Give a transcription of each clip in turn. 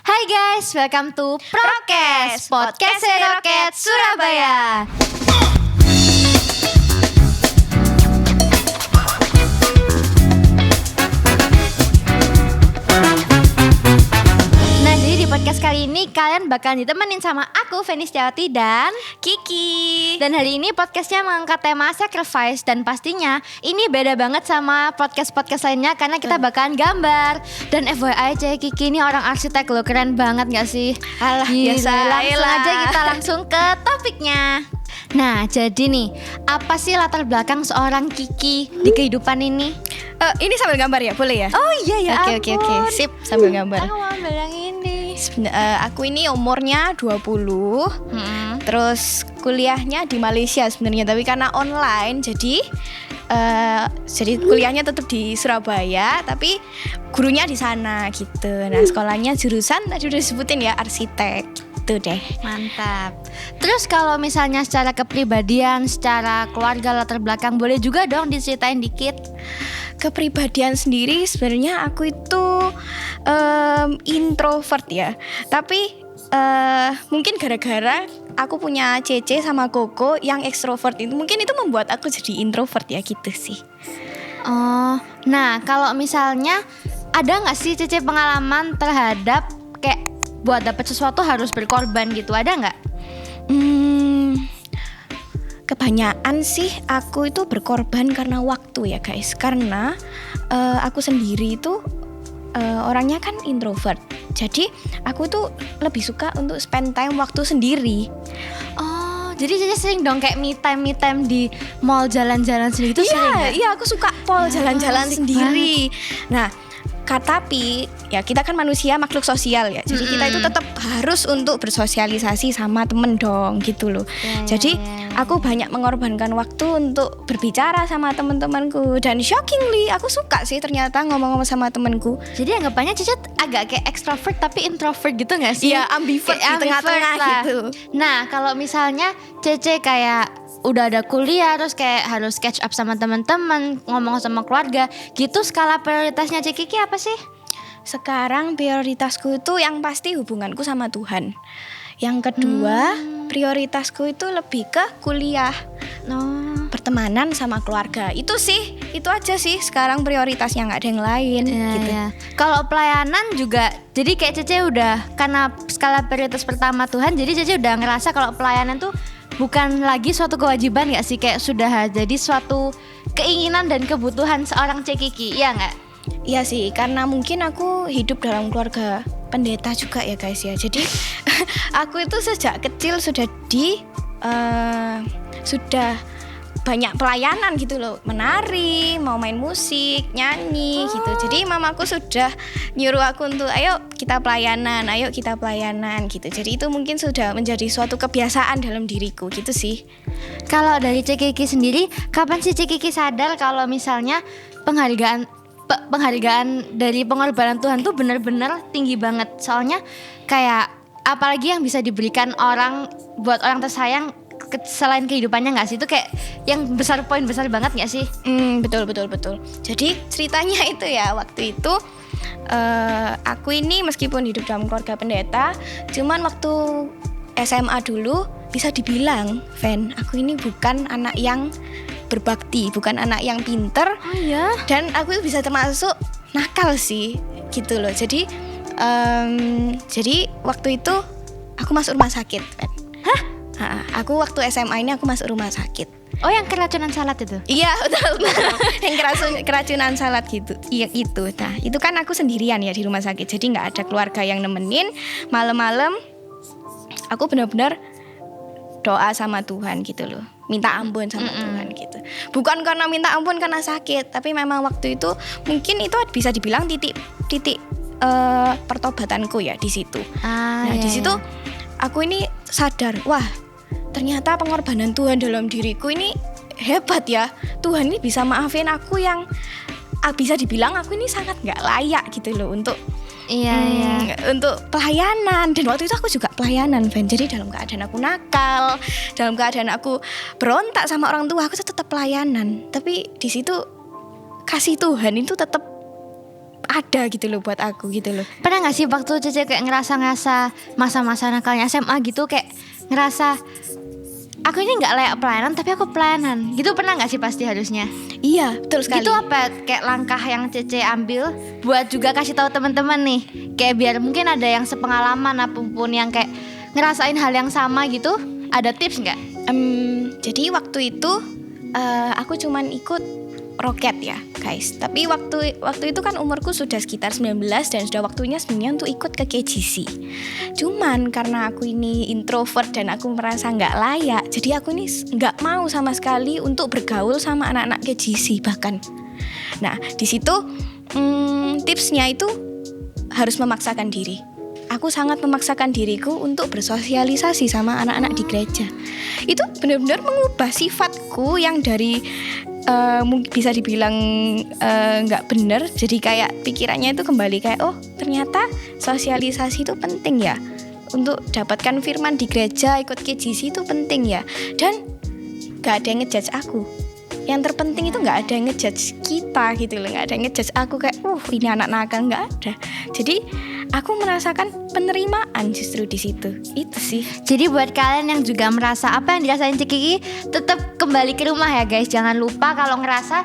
Hai guys, welcome to Prokes, Podcast Roket Surabaya. Nah, jadi di podcast kali ini kalian bakal ditemenin sama aku, Feni Setiawati dan Kiki. Dan hari ini podcastnya mengangkat tema sacrifice. Dan pastinya ini beda banget sama podcast-podcast lainnya karena kita bakalan gambar. Dan FYI aja, Kiki ini orang arsitek loh, keren banget gak sih? Alah, Gila, biasa langsung lah. aja kita langsung ke topiknya. Nah, jadi nih, apa sih latar belakang seorang Kiki di kehidupan ini? Ini sambil gambar ya, boleh ya? Oh iya ya Oke, sip, sambil gambar. Aku mau bilang ini. Aku ini umurnya 20. Terus kuliahnya di Malaysia sebenarnya, tapi karena online jadi kuliahnya tetap di Surabaya, tapi gurunya di sana gitu. Nah, sekolahnya jurusan tadi udah disebutin ya, arsitek gitu deh. Mantap. Terus kalau misalnya secara kepribadian, secara keluarga, latar belakang, boleh juga dong diceritain dikit. Kepribadian sendiri sebenarnya aku itu introvert ya. Tapi mungkin gara-gara aku punya Cece sama Koko yang ekstrovert itu, mungkin itu membuat aku jadi introvert ya gitu sih. Oh, nah kalau misalnya ada nggak sih Cece pengalaman terhadap kayak buat dapet sesuatu harus berkorban gitu, ada nggak? Kebanyakan sih aku itu berkorban karena waktu ya guys. Karena aku sendiri itu orangnya kan introvert. Jadi aku tuh lebih suka untuk spend time waktu sendiri. Oh, jadi Cece sering dong kayak me time di mall, jalan-jalan sendiri itu sering nggak? Iya, aku suka jalan-jalan asik sendiri. Nah, tapi ya kita kan manusia makhluk sosial ya. Jadi kita itu tetap harus untuk bersosialisasi sama temen dong gitu loh. Jadi aku banyak mengorbankan waktu untuk berbicara sama teman-temanku. Dan shockingly aku suka sih ternyata ngomong-ngomong sama temanku. Jadi anggapannya Cece agak kayak extrovert tapi introvert gitu gak sih? Iya, ambivert di tengah-tengah lah. gitu. Nah, kalau misalnya Cece kayak udah ada kuliah terus kayak harus catch up sama teman-teman, ngomong sama keluarga, gitu skala prioritasnya Cek Kiki apa sih? Sekarang prioritasku itu yang pasti hubunganku sama Tuhan. Yang kedua, prioritasku itu lebih ke kuliah. Pertemanan sama keluarga. Itu aja sih sekarang prioritasnya, nggak ada yang lain gitu. Ya. Kalau pelayanan juga, jadi kayak Cece udah, karena skala prioritas pertama Tuhan, jadi Cece udah ngerasa kalau pelayanan tuh bukan lagi suatu kewajiban gak sih? Kayak sudah jadi suatu keinginan dan kebutuhan seorang Cek Kiki, iya gak? Iya sih, karena mungkin aku hidup dalam keluarga pendeta juga ya guys ya. Jadi aku itu sejak kecil sudah sudah banyak pelayanan gitu loh, menari, mau main musik, nyanyi gitu. Jadi mamaku sudah nyuruh aku untuk ayo kita pelayanan gitu. Jadi itu mungkin sudah menjadi suatu kebiasaan dalam diriku gitu sih. Kalau dari Cek Kiki sendiri, kapan sih Cek Kiki sadar kalau misalnya penghargaan dari pengorbanan Tuhan tuh benar-benar tinggi banget? Soalnya kayak apalagi yang bisa diberikan orang buat orang tersayang selain kehidupannya nggak sih? Itu kayak yang poin besar banget nggak sih? Betul. Jadi ceritanya itu ya, waktu itu aku ini meskipun hidup dalam keluarga pendeta, cuman waktu SMA dulu bisa dibilang, Ven, aku ini bukan anak yang berbakti, bukan anak yang pinter. Oh iya? Dan aku bisa termasuk nakal sih gitu loh. Jadi waktu itu aku masuk rumah sakit, Ven. Aku waktu SMA ini aku masuk rumah sakit. Oh, yang keracunan salad itu? Iya, betul. Yang keracunan salad gitu. Iya itu. Nah, itu kan aku sendirian ya di rumah sakit. Jadi nggak ada keluarga yang nemenin. Malam-malam aku benar-benar doa sama Tuhan gitu loh. Minta ampun sama Tuhan gitu. Bukan karena minta ampun karena sakit, tapi memang waktu itu mungkin itu bisa dibilang titik pertobatanku ya di situ. Di situ aku ini sadar, wah, ternyata pengorbanan Tuhan dalam diriku ini hebat ya. Tuhan ini bisa maafin aku yang bisa dibilang aku ini sangat nggak layak gitu loh untuk untuk pelayanan. Dan waktu itu aku juga pelayanan, Van. Jadi dalam keadaan aku nakal, dalam keadaan aku berontak sama orang tua, aku tetap pelayanan. Tapi di situ kasih Tuhan itu tetap ada gitu loh buat aku gitu loh. Pernah gak sih waktu Cece kayak ngerasa masa-masa nakalnya SMA gitu, kayak ngerasa aku ini gak layak pelayanan tapi aku pelayanan gitu, pernah gak sih? Pasti harusnya. Iya, betul sekali. Itu apa kayak langkah yang Cece ambil buat juga kasih tahu teman-teman nih, kayak biar mungkin ada yang sepengalaman apapun yang kayak ngerasain hal yang sama gitu, ada tips nggak? Jadi waktu itu aku cuman ikut roket ya guys. Tapi waktu itu kan umurku sudah sekitar 19 dan sudah waktunya sebenarnya untuk ikut ke KGC. Cuman karena aku ini introvert dan aku merasa nggak layak, jadi aku ini nggak mau sama sekali untuk bergaul sama anak-anak KGC bahkan. Nah di situ tipsnya itu harus memaksakan diri. Aku sangat memaksakan diriku untuk bersosialisasi sama anak-anak di gereja. Itu benar-benar mengubah sifatku yang dari bisa dibilang nggak benar, jadi kayak pikirannya itu kembali kayak oh ternyata sosialisasi itu penting ya, untuk dapatkan firman di gereja, ikut KGC itu penting ya, dan nggak ada yang ngejudge aku. Yang terpenting itu nggak ada yang ngejudge kita gitu loh, nggak ada yang ngejudge aku kayak ini anak nakal, nggak ada. Jadi aku merasakan penerimaan justru di situ. Itu sih. Jadi buat kalian yang juga merasa apa yang dirasain Cik Kiki, tetap kembali ke rumah ya guys. Jangan lupa kalau ngerasa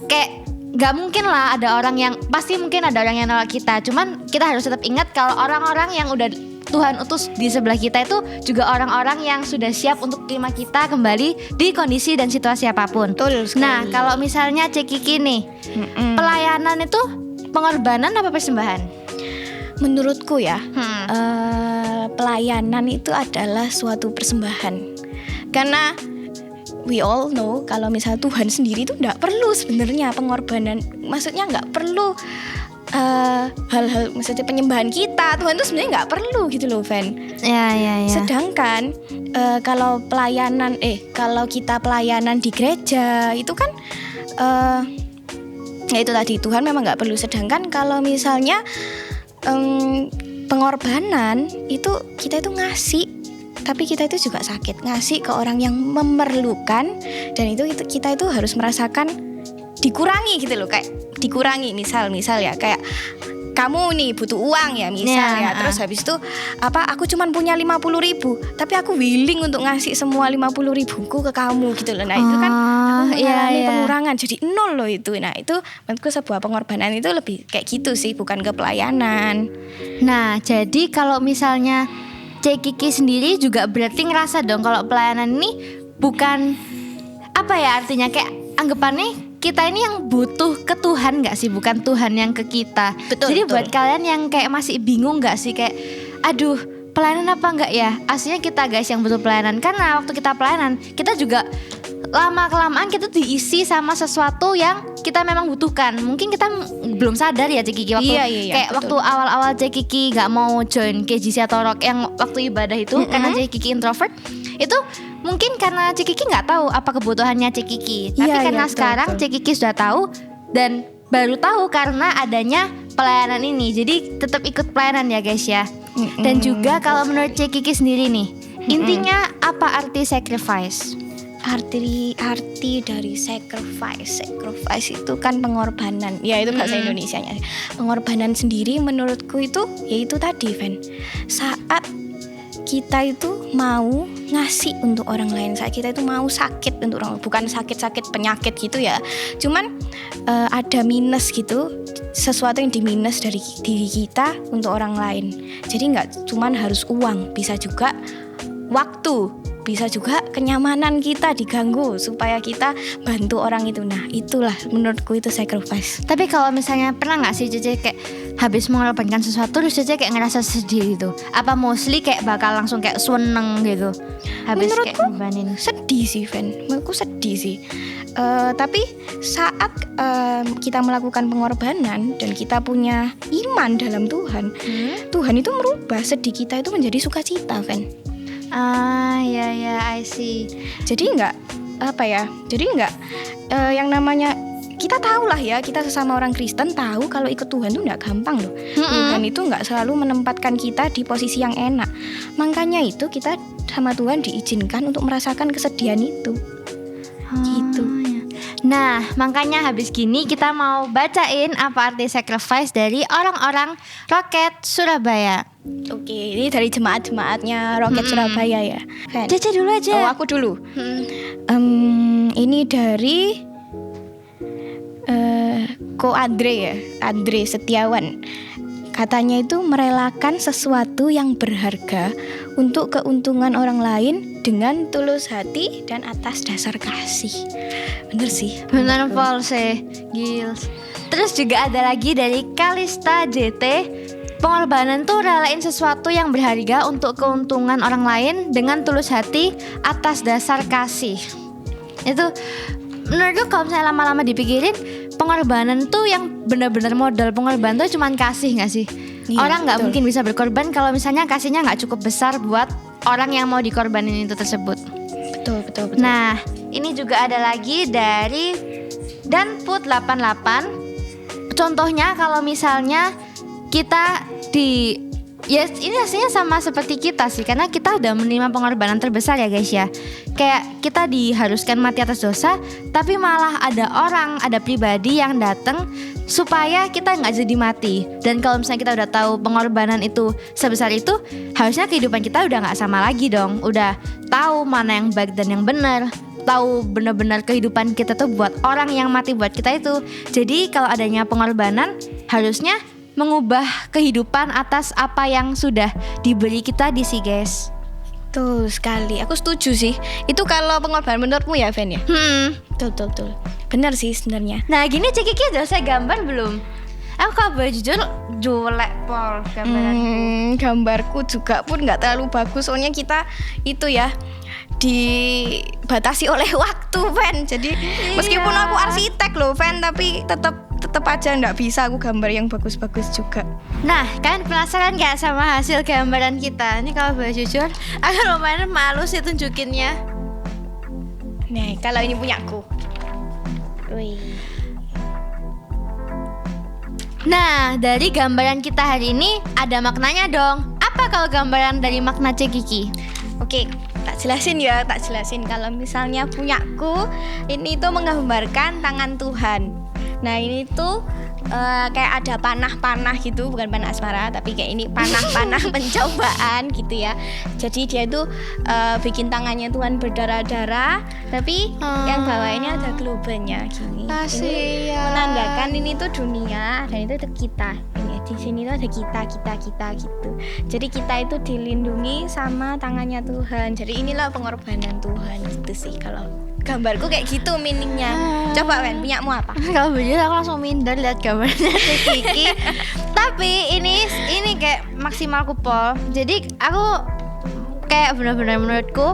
kayak gak mungkin lah ada orang yang, pasti mungkin ada orang yang nolak kita. Cuman kita harus tetap ingat kalau orang-orang yang udah Tuhan utus di sebelah kita itu juga orang-orang yang sudah siap untuk terima kita kembali di kondisi dan situasi apapun. Betul sekali. Nah kalau misalnya Cik Kiki nih, pelayanan itu pengorbanan apa persembahan? Menurutku ya, pelayanan itu adalah suatu persembahan. Karena we all know kalau misalnya Tuhan sendiri itu nggak perlu sebenarnya pengorbanan. Maksudnya nggak perlu hal-hal, maksudnya penyembahan kita. Tuhan itu sebenarnya nggak perlu gitu loh, Van. Ya. Sedangkan kalau kita pelayanan di gereja itu kan ya itu tadi, Tuhan memang nggak perlu. Sedangkan kalau misalnya pengorbanan itu kita itu ngasih, tapi kita itu juga sakit, ngasih ke orang yang memerlukan, dan itu kita itu harus merasakan dikurangi gitu loh, kayak dikurangi misal ya kayak kamu nih butuh uang ya misal ya, terus habis itu aku cuman punya 50.000 tapi aku willing untuk ngasih semua 50.000ku ke kamu gitu loh. Nah itu kan aku mengalami pengurangan jadi 0 loh itu. Nah itu menurutku sebuah pengorbanan itu lebih kayak gitu sih, bukan ke pelayanan. Nah jadi kalau misalnya Cik Kiki sendiri juga berarti ngerasa dong kalau pelayanan ini bukan apa ya, artinya kayak anggapannya kita ini yang butuh ke Tuhan gak sih, bukan Tuhan yang ke kita. Jadi buat kalian yang kayak masih bingung gak sih, kayak aduh pelayanan apa enggak ya, aslinya kita guys yang butuh pelayanan. Karena waktu kita pelayanan kita juga lama-kelamaan kita diisi sama sesuatu yang kita memang butuhkan. Mungkin kita belum sadar ya Cik Kiki waktu kayak betul. Waktu awal-awal Cik Kiki gak mau join KGC atau rock yang waktu ibadah itu, karena Cik Kiki introvert, itu mungkin karena Cik Kiki nggak tahu apa kebutuhannya Cik Kiki. Tapi karena sekarang Cik Kiki sudah tahu dan baru tahu karena adanya pelayanan ini. Jadi tetap ikut pelayanan ya guys ya. Dan juga kalau menurut Cik Kiki sendiri nih, intinya apa arti sacrifice? Arti dari sacrifice itu kan pengorbanan. Ya itu bahasa Indonesianya. Pengorbanan sendiri menurutku itu yaitu tadi, Van. Saat kita itu mau ngasih untuk orang lain, saat kita itu mau sakit untuk orang, bukan sakit penyakit gitu ya, cuman ada minus gitu, sesuatu yang diminus dari diri kita untuk orang lain. Jadi nggak cuman harus uang, bisa juga waktu, bisa juga kenyamanan kita diganggu supaya kita bantu orang itu. Nah itulah menurutku itu sacrifice. Tapi kalau misalnya pernah gak sih Cece kayak habis mengorbankan sesuatu terus Cece kayak ngerasa sedih gitu? Apa mostly kayak bakal langsung kayak seneng gitu habis menurutku kayak ngorbanin? Sedih sih Van, menurutku sedih sih. Tapi saat kita melakukan pengorbanan dan kita punya iman dalam Tuhan, Tuhan itu merubah sedih kita itu menjadi sukacita, Van. I see. Jadi enggak yang namanya kita tahu lah ya, kita sesama orang Kristen tahu kalau ikut Tuhan itu enggak gampang loh. Tuhan itu enggak selalu menempatkan kita di posisi yang enak. Makanya itu kita sama Tuhan diizinkan untuk merasakan kesedihan itu. Gitu. Ya. Nah, makanya habis gini kita mau bacain apa arti sacrifice dari orang-orang Roket Surabaya. Oke, ini dari jemaat-jemaatnya Roket Surabaya ya. Fen. Caca dulu aja. Oh, aku dulu. Ini dari Ko Andre ya, Andre Setiawan. Katanya itu merelakan sesuatu yang berharga untuk keuntungan orang lain dengan tulus hati dan atas dasar kasih. Bener sih. Bener Paul sih, Gils. Terus juga ada lagi dari Kalista JT. Pengorbanan tuh relain sesuatu yang berharga untuk keuntungan orang lain dengan tulus hati atas dasar kasih. Itu menurutku kalau misalnya lama-lama dipikirin, pengorbanan tuh yang benar-benar modal pengorbanan tuh cuman kasih nggak sih? Iya, Orang nggak betul. mungkin bisa berkorban kalau misalnya kasihnya nggak cukup besar buat orang yang mau dikorbanin itu tersebut. Betul. Nah, ini juga ada lagi dari Danput88. Contohnya kalau misalnya kita ini aslinya sama seperti kita sih, karena kita udah menerima pengorbanan terbesar ya guys ya. Kayak kita diharuskan mati atas dosa, tapi malah ada pribadi yang datang supaya kita nggak jadi mati. Dan kalau misalnya kita udah tahu pengorbanan itu sebesar itu, harusnya kehidupan kita udah nggak sama lagi dong. Udah tahu mana yang baik dan yang benar, tahu benar-benar kehidupan kita tuh buat orang yang mati buat kita itu. Jadi kalau adanya pengorbanan, harusnya mengubah kehidupan atas apa yang sudah diberi kita di sih guys. Betul sekali, aku setuju sih. Itu kalau pengorbanan menurutmu ya, Fen ya? Betul. Benar sih sebenarnya. Nah gini Cik Kiki udah saya gambar belum? Aku kalau boleh jujur jelek Pol gambaran. Gambarku juga pun nggak terlalu bagus, soalnya kita itu ya dibatasi oleh waktu, Fen. Jadi meskipun aku arsitek loh, Fen, tapi tetap aja nggak bisa aku gambar yang bagus-bagus juga. Nah, kalian penasaran gak sama hasil gambaran kita? Ini kalau boleh jujur, aku lumayan malu sih tunjukinnya. Nih, kalau ini punyaku. Wih. Nah, dari gambaran kita hari ini ada maknanya dong. Apa kalau gambaran dari makna Cik Kiki? Oke, tak jelasin. Kalau misalnya punyaku, ini tuh menggambarkan tangan Tuhan. Nah, ini tuh kayak ada panah-panah gitu, bukan panah asmara, tapi kayak ini panah-panah pencobaan gitu ya. Jadi dia tuh bikin tangannya Tuhan berdarah-darah, tapi yang bawahnya ada globennya gini. Ini menandakan ini tuh dunia dan itu tuh kita. Ini di sini tuh ada kita gitu. Jadi kita itu dilindungi sama tangannya Tuhan. Jadi inilah pengorbanan Tuhan gitu sih kalau gambarku kayak gitu meaningnya. Coba Wen, punyamu apa? Kalau begitu aku langsung minder lihat gambarnya Cik Kiki. Tapi ini kayak maksimal Pol. Jadi aku kayak benar-benar menurutku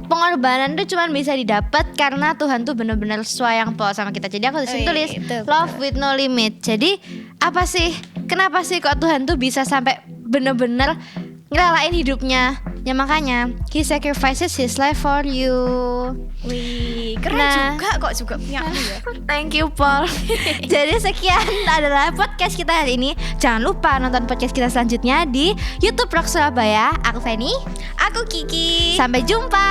pengorbanan tuh cuma bisa didapat karena Tuhan tuh benar-benar sayang Pol sama kita. Jadi aku disini tulis love with no limit. Jadi apa sih? Kenapa sih kok Tuhan tuh bisa sampai benar-benar ngerelain hidupnya? Ya makanya he sacrifices his life for you. Wih, keren juga punya aku ya. Thank you Paul. Jadi sekian adalah podcast kita hari ini. Jangan lupa nonton podcast kita selanjutnya di YouTube Rock Surabaya. Aku Feni, aku Kiki. sampai jumpa.